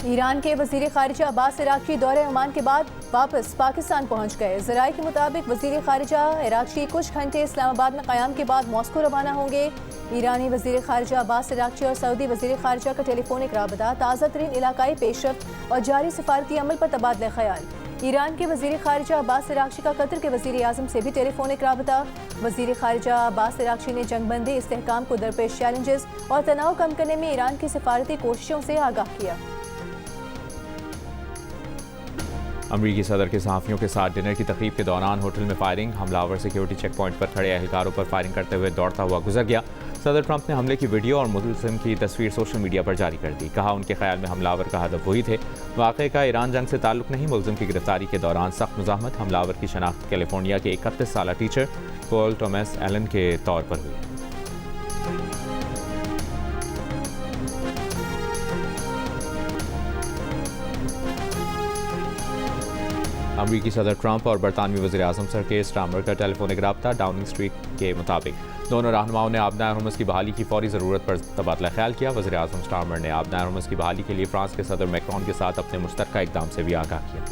Iran के वजीर खारिजा अब्बास इराक्ची दौरे ओमान के बाद वापस पाकिस्तान पहुंच गए। ज़राए के मुताबिक वजीर खारिजा इराक्ची कुछ घंटे इस्लामाबाद में क़याम के बाद मॉस्को रवाना होंगे। ईरानी वजीर खारिजा अब्बास इराक्ची और सऊदी वजीर खारिजा का टेलीफोनिक राबता, ताज़ा तरीन इलाकाई पेशरफ्त और जारी सिफारती अमल पर तबादला ख्याल। ईरान के वजीर खारिजा अब्बास इराक्ची का कतर के वजीर आज़म से भी टेलीफोनिक राबता। वजीर खारिजा अब्बास इराक्ची ने जंगबंदी, इस्तेहकाम को दरपेश चैलेंजेस और तनाव कम करने में ईरान की सिफारती कोशिशों से आगाह किया। अमरीकी सदर के सहाफ़ियों के साथ डिनर की तकरीब के दौरान होटल में फायरिंग। हमलावर सिक्योरिटी चेक पॉइंट पर खड़े अहलकारों पर फायरिंग करते हुए दौड़ता हुआ गुजर गया। सदर ट्रंप ने हमले की वीडियो और मुलजिम की तस्वीर सोशल मीडिया पर जारी कर दी। कहा उनके ख्याल में हमलावर का हदफ वही थे। वाक़े का ईरान जंग से ताल्लुक नहीं। मुलजिम की गिरफ्तारी के दौरान सख्त मुज़ाहमत। हमलावर की शनाख्त कैलिफोर्निया के 31 साला टीचर पॉल टॉमस एलन के तौर पर हुई। अमरीकी सदर ट्रंप और बरतानवी वज़ीर आज़म सर के स्टामर का टेलीफोनिक रब्ता। डाउनिंग स्ट्रीट के मुताबिक दोनों रहनुमाओं ने आबनाए हुर्मुज़ की बहाली की फौरी ज़रूरत पर तबादला ख्याल किया। वज़ीर आज़म स्टामर ने आबनाए हुर्मुज़ की बहाली के लिए फ्रांस के सदर मैक्रोन के साथ अपने मुश्तरका इक़दाम से भी आगाह किया।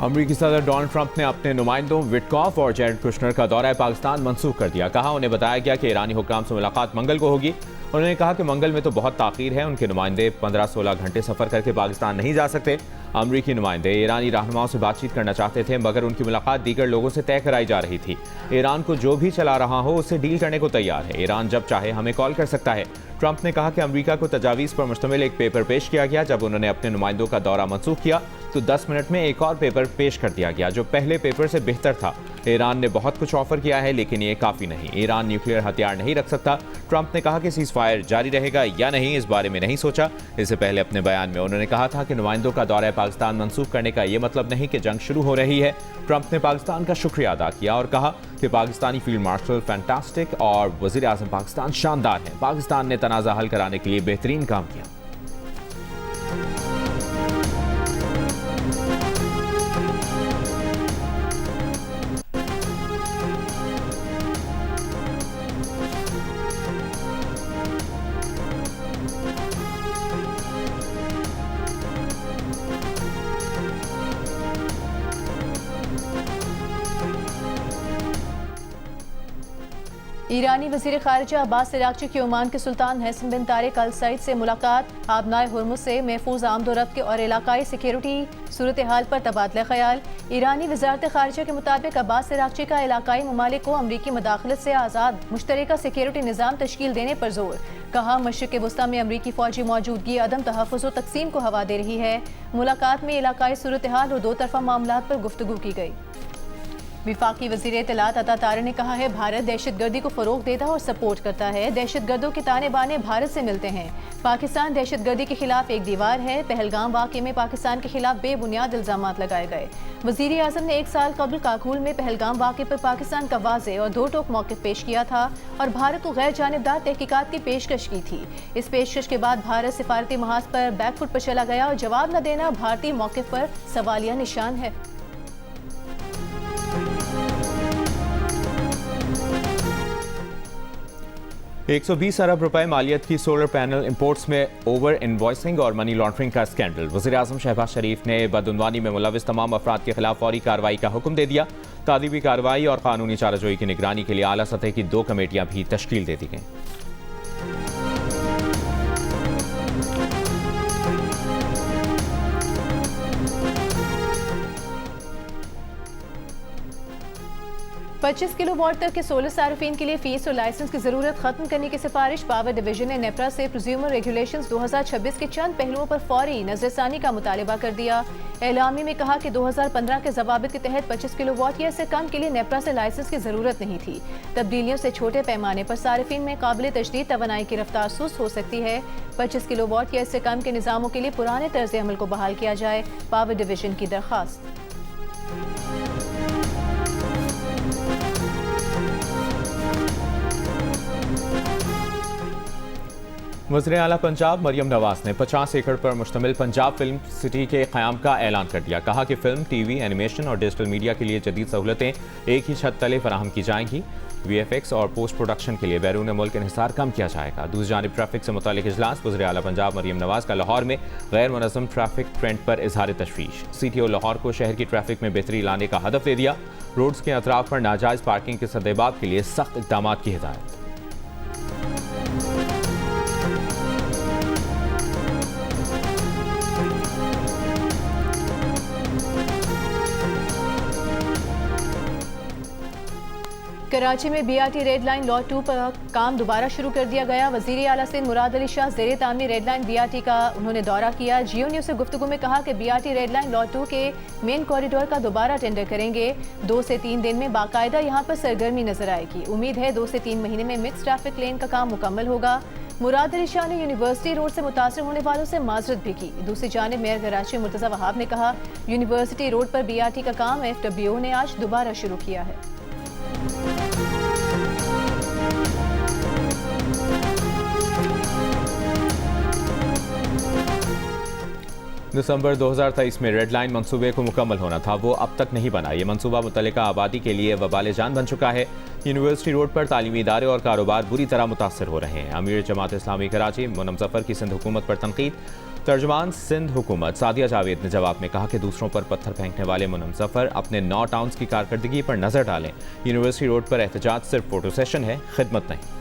अमरीकी सदर डोनाल्ड ट्रंप ने अपने नुमाइंदों विटकॉफ और जेरेड कुशनर का दौरा पाकिस्तान मनसूख कर दिया। कहा उन्हें बताया गया कि ईरानी हुक्काम से मुलाकात मंगल को होगी। उन्होंने कहा कि मंगल में तो बहुत ताख़ीर है, उनके नुमाइंदे 15-16 घंटे सफ़र करके पाकिस्तान नहीं जा सकते। अमरीकी नुमाइंदे ईरानी रहनुमाओं से बातचीत करना चाहते थे, मगर उनकी मुलाकात दीगर लोगों से तय कराई जा रही थी। ईरान को जो भी चला रहा हो उससे डील करने को तैयार है। ईरान जब चाहे हमें कॉल कर सकता है। ट्रंप ने कहा कि अमरीका को तजावीज़ पर मुश्तमिल एक पेपर पेश किया गया। जब उन्होंने अपने नुमाइंदों का दौरा मनसूख किया तो 10 मिनट में एक और पेपर पेश कर दिया गया जो पहले पेपर से बेहतर था। ईरान ने बहुत कुछ ऑफर किया है, लेकिन ये काफ़ी नहीं। ईरान न्यूक्लियर हथियार नहीं रख सकता। ट्रंप ने कहा कि सीज़ फायर जारी रहेगा या नहीं, इस बारे में नहीं सोचा। इससे पहले अपने बयान में उन्होंने कहा था कि नुमाइंदों का दौरा पाकिस्तान मनसूख करने का ये मतलब नहीं कि जंग शुरू हो रही है। ट्रंप ने पाकिस्तान का शुक्रिया अदा किया और कहा कि पाकिस्तानी फील्ड मार्शल फैंटास्टिक और वज़ीर आज़म पाकिस्तान शानदार हैं। पाकिस्तान ने तनाज़ा हल कराने के लिए बेहतरीन काम किया। ईरानी वज़ीर खारिजा अब्बास इराक्ची की ओमान के सुल्तान हैसन बिन तारिक अल सईद से मुलाकात। आबनाए हुर्मुज़ से महफूज आमदोरफ्त और इलाकाई सिक्योरिटी सूरत हाल पर तबादला ख्याल। ईरानी वज़ारत खारिजा के मुताबिक अब्बास इराक्ची का इलाकाई ममालिक को अमरीकी मदाखलत से आज़ाद मुश्तरका सिक्योरिटी निज़ाम तश्कील देने पर जोर। कहा मशरिक़ वस्ता में अमरीकी फ़ौजी मौजूदगी अदम तहफ़्फ़ुज़ व तक़सीम को हवा दे रही है। मुलाकात में इलाकाई सूरत हाल और दो तरफ़ा मामलात पर गुफ्तगू की गई। विफाकी वज़ीर इत्तलात अता तारे ने कहा है भारत दहशतगर्दी को फ़रोग़ देता और सपोर्ट करता है। दहशतगर्दों के ताने बाने भारत से मिलते हैं। पाकिस्तान दहशतगर्दी के खिलाफ एक दीवार है। पहलगाम वाक़े में पाकिस्तान के खिलाफ बेबुनियाद इल्ज़ामात लगाए गए। वज़ीर आज़म ने 1 साल कबल काकुल में पहलगाम वाक़े पर पाकिस्तान का वाज़ेह और दो टोक मौक़िफ़ पेश किया था और भारत को गैर जानिबदार तहक़ीक़ात की पेशकश की थी। इस पेशकश के बाद भारत सिफारती महाज पर बैकफुट पर चला गया और जवाब न देना भारतीय मौक़िफ़ पर सवालिया निशान है। $120 अरब मालियत की सोलर पैनल इंपोर्ट्स में ओवर इनवॉइसिंग और मनी लॉन्ड्रिंग का स्कैंडल। वज़ीर आज़म शहबाज शरीफ ने बदउनवानी में मुलविस तमाम अफराद के खिलाफ फौरी कार्रवाई का हुक्म दे दिया। तादीबी कार्रवाई और कानूनी चाराजोई की निगरानी के लिए आला सतह की 2 कमेटियां भी तश्कील दे दी गईं। $25 किलोवाट तक के सोलर सार्फिन के लिए फीस और लाइसेंस की जरूरत खत्म करने की सिफारिश। पावर डिवीजन ने नेपरा से प्रोज्यूमर रेगुलेशंस 2026 के चंद पहलुओं पर फौरी नजरसानी का मुतालबा कर दिया। एलामी में कहा कि 2015 के जवाबित के तहत 25 किलोवाट या इससे कम के लिए नेपरा से लाइसेंस की जरूरत नहीं थी। तब्दीलियों से छोटे पैमाने पर सार्फिन में काबिल तजदीद तवानाई की रफ्तार सुस्त हो सकती है। 25 किलोवाट या इससे कम के निज़ामों के लिए पुराने तर्ज अमल को बहाल किया जाए। पावर डिवीजन की दरख्वास्त। वज़ीर आला पंजाब मरियम नवाज ने 50 एकड़ पर मुश्तमिल पंजाब फिल्म सिटी के क़याम का ऐलान कर दिया। कहा कि फिल्म, टीवी, एनिमेशन और डिजिटल मीडिया के लिए जदीद सहूलतें एक ही छत तले फराहम की जाएंगी। VFX और पोस्ट प्रोडक्शन के लिए बैरून मुल्क इन्हिसार कम किया जाएगा। दूसरी जानिब ट्रैफिक से मुतालिक इजलास, वज़ीर आला पंजाब मरियम नवाज का लाहौर में गैर मुनज़्ज़म ट्रैफिक ट्रेंड पर इजहार तशवीश। CTO लाहौर को शहर की ट्रैफिक में बेहतरी लाने का हदफ दे दिया। रोड्स के अतराफ पर नाजायज़ पार्किंग के सद्देबाब के लिए सख्त इक़दाम की हिदायत। कराची में BRT रेड लाइन लॉट 2 पर काम दोबारा शुरू कर दिया गया। वज़ीर आला सिंध मुराद अली शाह ज़ेरे तामीर रेड लाइन BRT का उन्होंने दौरा किया। जियो न्यूज़ से गुफ्तगू में कहा कि BRT रेड लाइन लॉट 2 के मेन कॉरिडोर का दोबारा टेंडर करेंगे। 2 से 3 दिन में बाकायदा यहाँ पर सरगर्मी नजर आएगी। उम्मीद है 2 से 3 महीने में मिक्स ट्रैफिक लेन का काम मुकम्मल होगा। मुराद अली शाह ने यूनिवर्सिटी रोड से मुतासर होने वालों से माजरत भी की। दूसरी जानिब मेयर कराची मुर्तज़ा वहाब ने कहा, यूनिवर्सिटी रोड पर BRT का काम FWO ने आज दोबारा शुरू किया है। दिसंबर 2023 में रेड लाइन मंसूबे को मुकम्मल होना था, वो अब तक नहीं बना। ये मंसूबा मुतल्लिका आबादी के लिए वबाल जान बन चुका है। यूनिवर्सिटी रोड पर तालीमी इदारे और कारोबार बुरी तरह मुतासर हो रहे हैं। अमीर जमात इस्लामी कराची मुनम जफर की सिंध हुकूमत पर तनकीद। तर्जमान सिंध हुकूमत सादिया जावेद ने जवाब में कहा कि दूसरों पर पत्थर फेंकने वाले मुनम जफर अपने 9 टाउन्स की कारकर्दगी पर नजर डालें। यूनिवर्सिटी रोड पर एहतजाज सिर्फ फोटो सेशन है, खिदमत नहीं।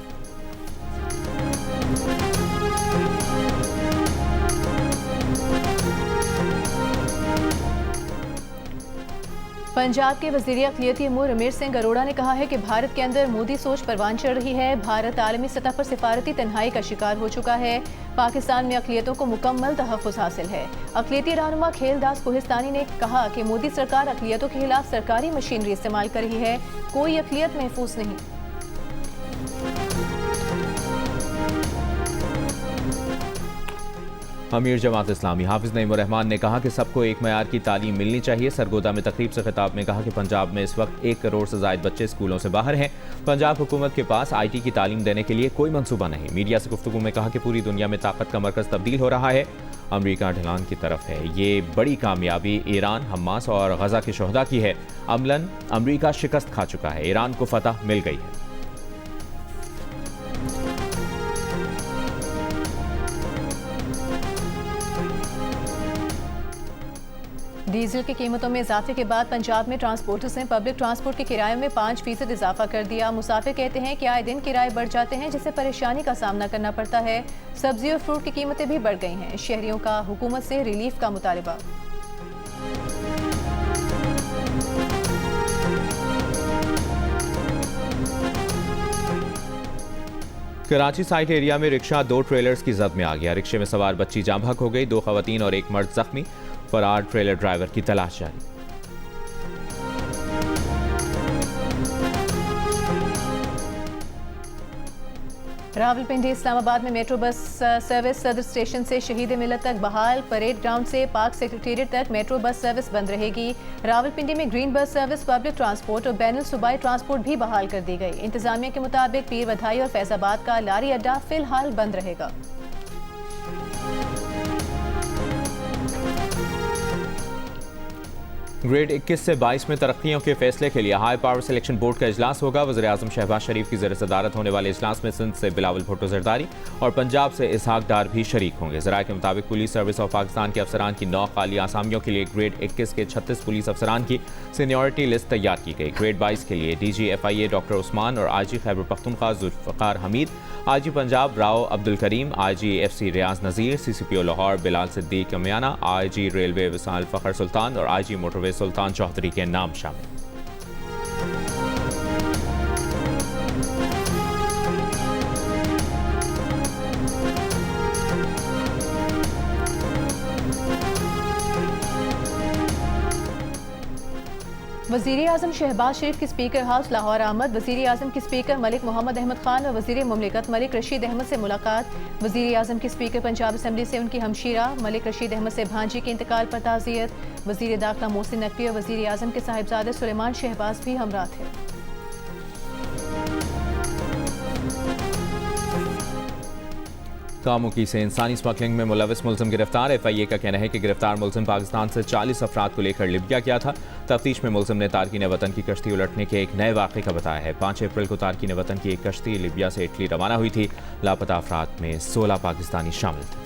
पंजाब के वज़ीर अक़लियती अमूर अमीर सिंह अरोड़ा ने कहा है कि भारत के अंदर मोदी सोच परवान चढ़ रही है। भारत आलमी सतह पर सिफारती तन्हाई का शिकार हो चुका है। पाकिस्तान में अक़लियतों को मुकम्मल तहफ़्फ़ुज़ हासिल है। अक़लियती रहनुमा खेलदास कोहिस्तानी ने कहा कि मोदी सरकार अक़लियतों के खिलाफ सरकारी मशीनरी इस्तेमाल कर रही है, कोई अक़लियत महफूज नहीं। अमीर जमात इस्लामी हाफिज नईम रहमान ने कहा कि सबको एक मयार की तालीम मिलनी चाहिए। सरगोदा में तकरीब से खिताब में कहा कि पंजाब में इस वक्त 1 करोड़ से ज़ायद बच्चे स्कूलों से बाहर हैं। पंजाब हुकूमत के पास IT की तालीम देने के लिए कोई मंसूबा नहीं। मीडिया से गुफ्तगू में कहा कि पूरी दुनिया में ताकत का मरकज़ तब्दील हो रहा है, अमरीका ढलान की तरफ है। ये बड़ी कामयाबी ईरान, हमास और गजा के शहदा की है। अमलन अमरीका शिकस्त खा चुका है, ईरान को फतह मिल गई है। डीजल की कीमतों में इजाफे के बाद पंजाब में ट्रांसपोर्टर्स ने पब्लिक ट्रांसपोर्ट के किराए में 5% इजाफा कर दिया। मुसाफिर कहते हैं कि आए दिन किराए बढ़ जाते हैं, जिससे परेशानी का सामना करना पड़ता है। सब्जी और फ्रूट की कीमतें भी बढ़ गई हैं। शहरियों का हुकूमत से रिलीफ का मुतालबा। कराची साइट एरिया में रिक्शा 2 ट्रेलर्स की जद में आ गया। रिक्शे में सवार बच्ची जाँ बहक हो गई। 2 खवातीन और 1 मर्द जख्मी। फरार ट्रेलर ड्राइवर की तलाश जारी। रावलपिंडी इस्लामाबाद में मेट्रो बस सर्विस सदर स्टेशन से शहीद मिलत तक बहाल। परेड ग्राउंड से पाक सेक्रेटेरिएट तक मेट्रो बस सर्विस बंद रहेगी। रावलपिंडी में green bus service, public transport और बैनुल सूबाई ट्रांसपोर्ट भी बहाल कर दी गई। इंतजामिया के मुताबिक पीर बधाई और फैजाबाद का लारी अड्डा फिलहाल बंद रहेगा। ग्रेड 21 से 22 में तरक्कियों के फैसले के लिए हाई पावर सिलेक्शन बोर्ड का इजलास होगा। वज़ीर-ए-आज़म शहबाज शरीफ की ज़ेर-ए-सदारत होने वाले इजलास में सिंध से बिलावल भुट्टो ज़रदारी और पंजाब से इसहाक डार भी शरीक होंगे। ज़राए के मुताबिक पुलिस सर्विस ऑफ पाकिस्तान के अफसरान की 9 खाली आसामियों के लिए ग्रेड 21 के 36 पुलिस अफसरान की सीनियरिटी लिस्ट तैयार की गई। ग्रेड 22 के लिए DG FIA डॉक्टर उस्मान और IG Khyber Pakhtunkhwa Zulfiqar Hameed, IG Punjab Rao Abdul Karim, IG FC Riaz Nazir, CCPO Lahore Bilal Siddique Kamiana, IG railway Wisal Fakhar Sultan और IG मोटरवे सुल्तान चौधरी के नाम शामिल। वज़ीर-ए-आज़म शहबाज शरीफ की स्पीकर हाउस लाहौर आमद। वज़ीर-ए-आज़म की स्पीकर मलिक मोहम्मद अहमद खान और वज़ीर मुमलिकत मलिक रशीद अहमद से मुलाकात। वज़ीर-ए-आज़म की स्पीकर पंजाब असम्बली से उनकी हमशीरा मलिक रशीद अहमद से भांजी के इंतकाल पर ताज़ियत। वज़ीर दाखिला मोहसिन नकवी और वज़ीर-ए-आज़म के साहिबजादे सुलेमान शहबाज भी हमरा थे। कामुकी से इंसानी स्मगलिंग में मुलविस मुलजिम गिरफ्तार। FIA का कहना है कि गिरफ्तार मुलजिम पाकिस्तान से 40 अफराद को लेकर लिबिया गया था। तफ्तीश में मुलजिम ने तारकीन वतन की कश्ती उलटने के एक नए वाक़े का बताया है। 5 अप्रैल को तारकीन वतन की एक कश्ती लिबिया से इटली रवाना हुई थी। लापता अफराद में 16 पाकिस्तानी शामिल थे।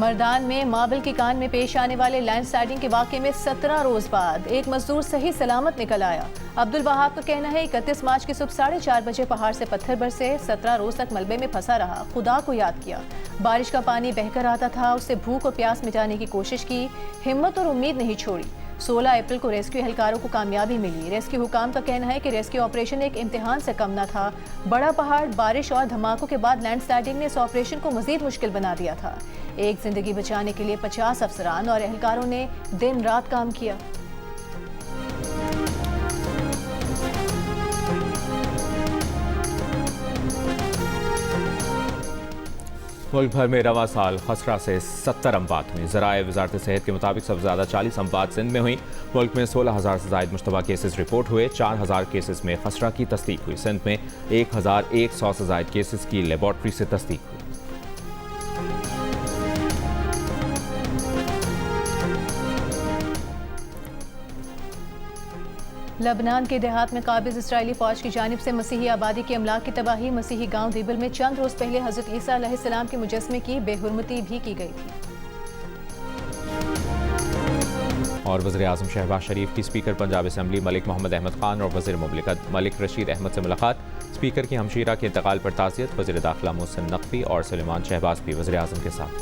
मर्दान में मार्बल की कान में पेश आने वाले लैंडस्लाइडिंग के वाक़े में 17 रोज बाद एक मजदूर सही सलामत निकल आया। अब्दुल वहाब का कहना है 31 मार्च की सुबह 4:30 बजे पहाड़ से पत्थर बरसे, 17 रोज तक मलबे में फंसा रहा, खुदा को याद किया। बारिश का पानी बहकर आता था, उससे भूख और प्यास मिटाने की कोशिश की, हिम्मत और उम्मीद नहीं छोड़ी। 16 अप्रैल को रेस्क्यू एहलकारों को कामयाबी मिली। रेस्क्यू हुकाम का कहना है कि रेस्क्यू ऑपरेशन एक इम्तिहान से कम न था। बड़ा पहाड़, बारिश और धमाकों के बाद लैंडस्लाइडिंग ने इस ऑपरेशन को मजीद मुश्किल बना दिया था। एक जिंदगी बचाने के लिए 50 अफसरान और एहलकारों ने दिन रात काम किया। मुल्क भर में रवा साल खसरा से 70 अमवात हुई। ज़राए वजारत सेहत के मुताबिक सबसे ज़्यादा 40 अमवात सिंध में हुई। मुल्क में 16,000 से ज़ायद मुश्तबा केसेस रिपोर्ट हुए। 4,000 केसेस में खसरा की तस्दीक हुई। सिंध में 1,100 से ज़ायद केसेस की लेबॉर्ट्री से तस्दीक हुई। लबनान के देहात में काबिज इसराइली फौज की जानिब से मसीही आबादी की अमलाक की तबाही। मसीही गांव दीबल में चंद रोज पहले हजरत ईसा अलैहिस्सलाम के मुजस्समे की बेहुरमती भी की गई थी। और वज़ीर आज़म शहबाज शरीफ की स्पीकर पंजाब असम्बली मलिक मोहम्मद अहमद खान और वज़ीर मुमलिकत मलिक रशीद अहमद से मुलाकात। स्पीकर की हमशीरा के इंतकाल पर ताज़ियत। वज़ीर दाखिला मोहसिन नकवी और सुलेमान शहबाज भी वज़ीर आज़म के साथ।